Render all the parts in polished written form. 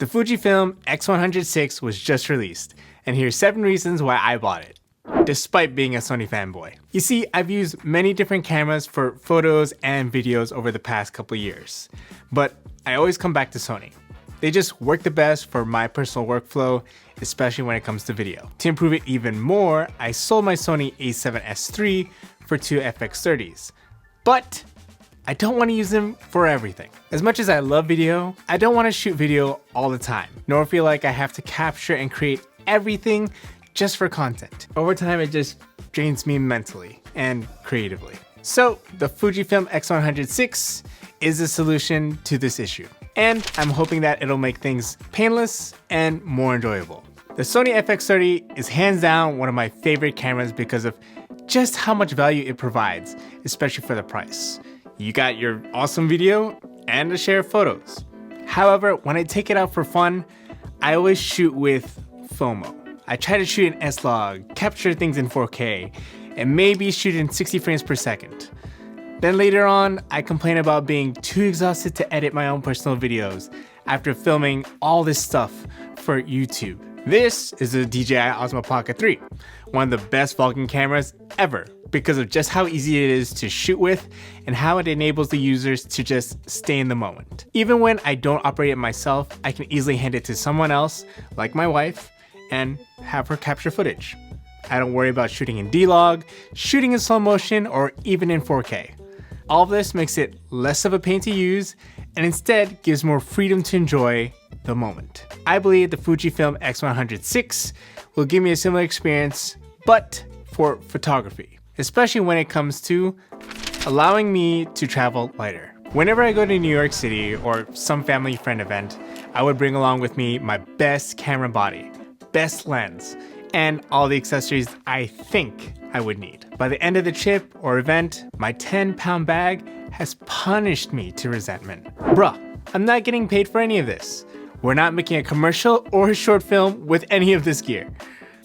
The Fujifilm X100VI was just released, and here's 7 reasons why I bought it, despite being a Sony fanboy. You see, I've used many different cameras for photos and videos over the past couple years, but I always come back to Sony. They just work the best for my personal workflow, especially when it comes to video. To improve it even more, I sold my Sony a7S III for 2 FX30s, but I don't want to use them for everything. As much as I love video, I don't want to shoot video all the time, nor feel like I have to capture and create everything just for content. Over time, it just drains me mentally and creatively. So the Fujifilm X100VI is a solution to this issue, and I'm hoping that it'll make things painless and more enjoyable. The Sony FX30 is hands down one of my favorite cameras because of just how much value it provides, especially for the price. You got your awesome video and a share of photos. However, when I take it out for fun, I always shoot with FOMO. I try to shoot in S-Log, capture things in 4K, and maybe shoot in 60 frames per second. Then later on, I complain about being too exhausted to edit my own personal videos after filming all this stuff for YouTube. This is the DJI Osmo Pocket 3, one of the best vlogging cameras ever because of just how easy it is to shoot with and how it enables the users to just stay in the moment. Even when I don't operate it myself, I can easily hand it to someone else, like my wife, and have her capture footage. I don't worry about shooting in D-Log, shooting in slow motion, or even in 4K. All of this makes it less of a pain to use and instead gives more freedom to enjoy the moment. I believe the Fujifilm X100VI will give me a similar experience, but for photography, especially when it comes to allowing me to travel lighter. Whenever I go to New York City or some family friend event, I would bring along with me my best camera body, best lens, and all the accessories I think I would need. By the end of the trip or event, my 10-pound bag has punished me to resentment. Bruh, I'm not getting paid for any of this. We're not making a commercial or a short film with any of this gear.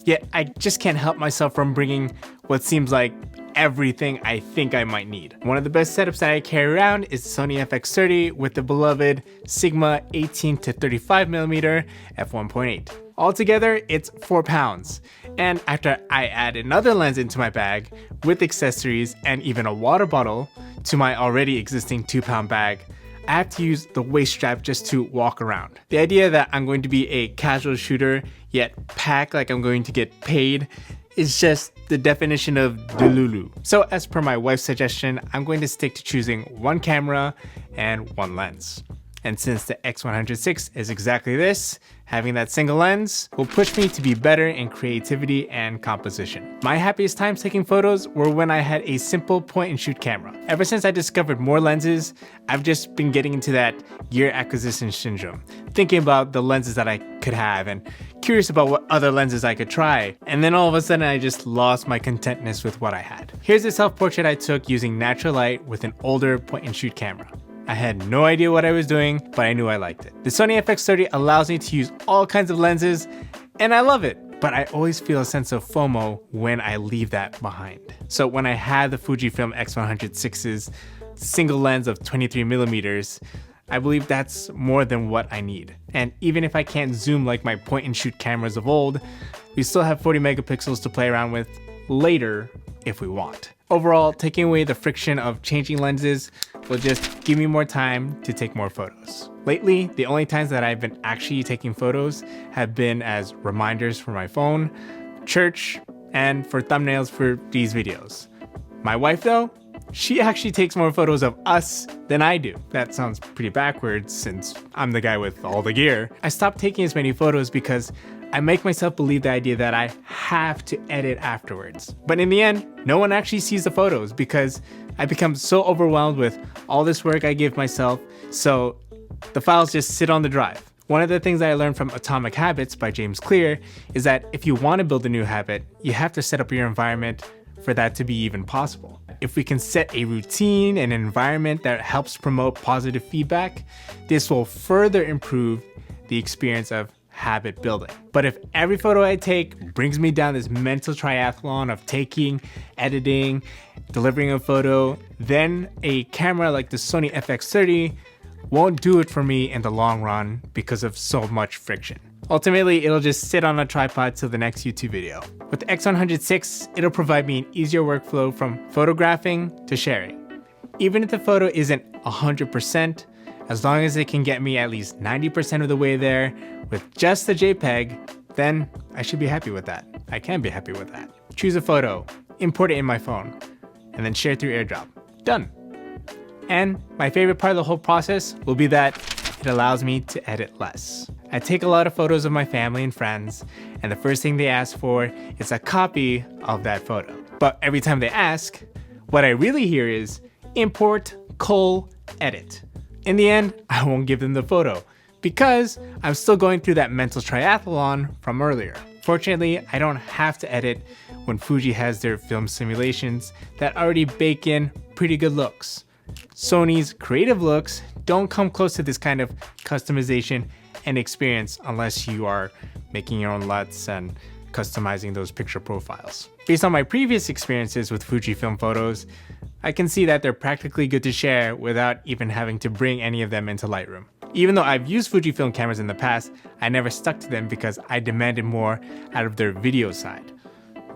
Yet I just can't help myself from bringing what seems like everything I think I might need. One of the best setups that I carry around is the Sony FX30 with the beloved Sigma 18 to 35mm f1.8. Altogether, it's 4 pounds. And after I add another lens into my bag with accessories and even a water bottle to my already existing 2-pound bag, I have to use the waist strap just to walk around. The idea that I'm going to be a casual shooter yet pack like I'm going to get paid is just the definition of delulu. So as per my wife's suggestion, I'm going to stick to choosing one camera and one lens. And since the X100VI is exactly this, having that single lens will push me to be better in creativity and composition. My happiest times taking photos were when I had a simple point and shoot camera. Ever since I discovered more lenses, I've just been getting into that gear acquisition syndrome, thinking about the lenses that I could have and curious about what other lenses I could try. And then all of a sudden I just lost my contentness with what I had. Here's a self-portrait I took using natural light with an older point and shoot camera. I had no idea what I was doing, but I knew I liked it. The Sony FX30 allows me to use all kinds of lenses, and I love it. But I always feel a sense of FOMO when I leave that behind. So when I had the Fujifilm X100VI's single lens of 23mm, I believe that's more than what I need. And even if I can't zoom like my point and shoot cameras of old, we still have 40 megapixels to play around with later if we want. Overall, taking away the friction of changing lenses will just give me more time to take more photos. Lately, the only times that I've been actually taking photos have been as reminders for my phone, church, and for thumbnails for these videos. My wife though, she actually takes more photos of us than I do. That sounds pretty backwards since I'm the guy with all the gear. I stopped taking as many photos because I make myself believe the idea that I have to edit afterwards. But in the end, no one actually sees the photos because I become so overwhelmed with all this work I give myself, so the files just sit on the drive. One of the things that I learned from Atomic Habits by James Clear is that if you want to build a new habit, you have to set up your environment for that to be even possible. If we can set a routine and an environment that helps promote positive feedback, this will further improve the experience of habit building. But if every photo I take brings me down this mental triathlon of taking, editing, delivering a photo, then a camera like the Sony FX30 won't do it for me in the long run because of so much friction. Ultimately, it'll just sit on a tripod till the next YouTube video. With the X100VI, it'll provide me an easier workflow from photographing to sharing. Even if the photo isn't 100%, as long as it can get me at least 90% of the way there with just the JPEG, then I should be happy with that. I can be happy with that. Choose a photo, import it in my phone, and then share through AirDrop. Done. And my favorite part of the whole process will be that it allows me to edit less. I take a lot of photos of my family and friends, and the first thing they ask for is a copy of that photo. But every time they ask, what I really hear is import, edit. In the end, I won't give them the photo because I'm still going through that mental triathlon from earlier. Fortunately, I don't have to edit when Fuji has their film simulations that already bake in pretty good looks. Sony's creative looks don't come close to this kind of customization and experience unless you are making your own LUTs and customizing those picture profiles. Based on my previous experiences with Fujifilm photos, I can see that they're practically good to share without even having to bring any of them into Lightroom. Even though I've used Fujifilm cameras in the past, I never stuck to them because I demanded more out of their video side.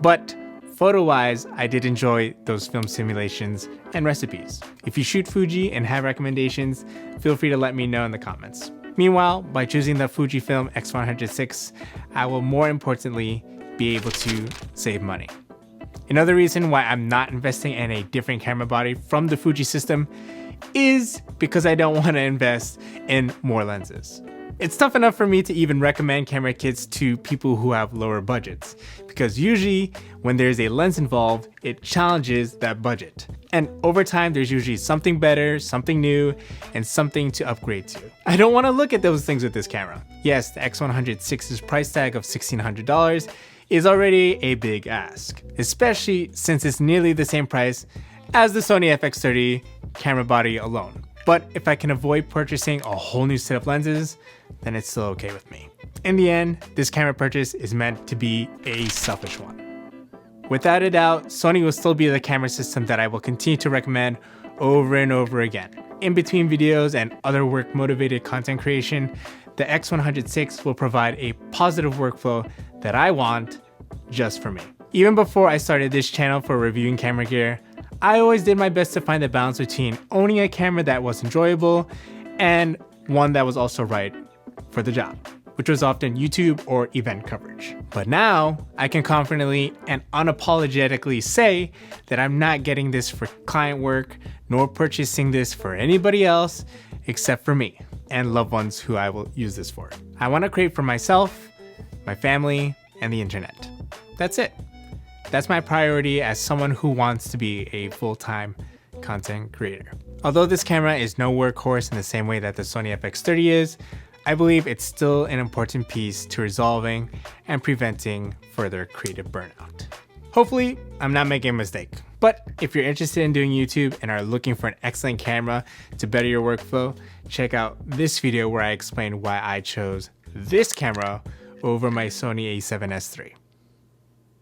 But photo-wise, I did enjoy those film simulations and recipes. If you shoot Fuji and have recommendations, feel free to let me know in the comments. Meanwhile, by choosing the Fujifilm X100VI, I will more importantly be able to save money. Another reason why I'm not investing in a different camera body from the Fuji system is because I don't want to invest in more lenses. It's tough enough for me to even recommend camera kits to people who have lower budgets, because usually when there's a lens involved, it challenges that budget. And over time, there's usually something better, something new, and something to upgrade to. I don't want to look at those things with this camera. Yes, the X100VI's price tag of $1,600 is already a big ask, especially since it's nearly the same price as the Sony FX30 camera body alone. But if I can avoid purchasing a whole new set of lenses, then it's still okay with me. In the end, this camera purchase is meant to be a selfish one. Without a doubt, Sony will still be the camera system that I will continue to recommend over and over again. In between videos and other work-motivated content creation, the X100VI will provide a positive workflow that I want just for me. Even before I started this channel for reviewing camera gear, I always did my best to find the balance between owning a camera that was enjoyable and one that was also right for the job, which was often YouTube or event coverage. But now I can confidently and unapologetically say that I'm not getting this for client work nor purchasing this for anybody else except for me and loved ones who I will use this for. I want to create for myself, my family, and the internet. That's it. That's my priority as someone who wants to be a full-time content creator. Although this camera is no workhorse in the same way that the Sony FX30 is, I believe it's still an important piece to resolving and preventing further creative burnout. Hopefully, I'm not making a mistake. But if you're interested in doing YouTube and are looking for an excellent camera to better your workflow, check out this video where I explain why I chose this camera over my Sony A7S III.